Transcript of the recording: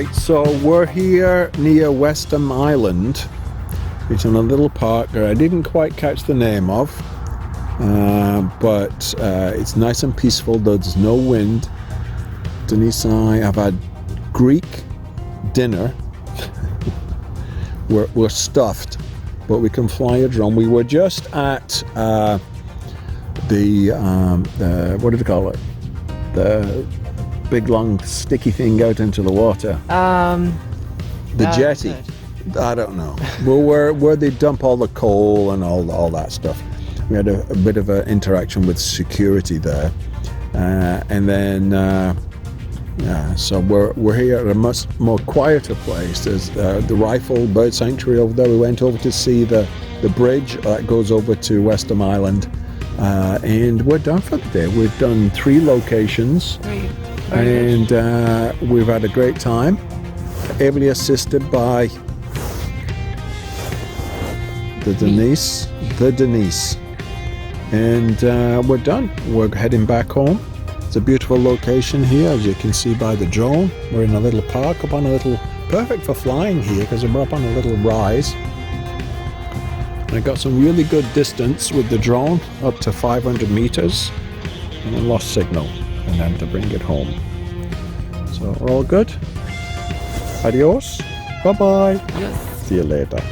Right, so we're here near Westham Island. It's in a little park that I didn't quite catch the name of, but it's nice and peaceful. There's no wind. Denise and I have had Greek dinner. we're stuffed, but we can fly a drone. We were just at the what do they call it? The big long sticky thing out into the water. The jetty. I don't know. Well, where they dump all the coal and all that stuff. We had a bit of an interaction with security there, and then so we're here at a much more quieter place. There's the Reifel Bird Sanctuary over there. We went over to see the bridge that goes over to Westham Island, and we're done for the day. We've done 3 locations, and we've had a great time, ably assisted by the Denise, and we're done. We're heading back home. It's a beautiful location here, as you can see by the drone. We're in a little park up on a little, perfect for flying here because we're up on a little rise. And I got some really good distance with the drone, up to 500 meters, and then lost signal, and then to bring it home. So we're all good. Adios. Bye bye. Yes. See you later.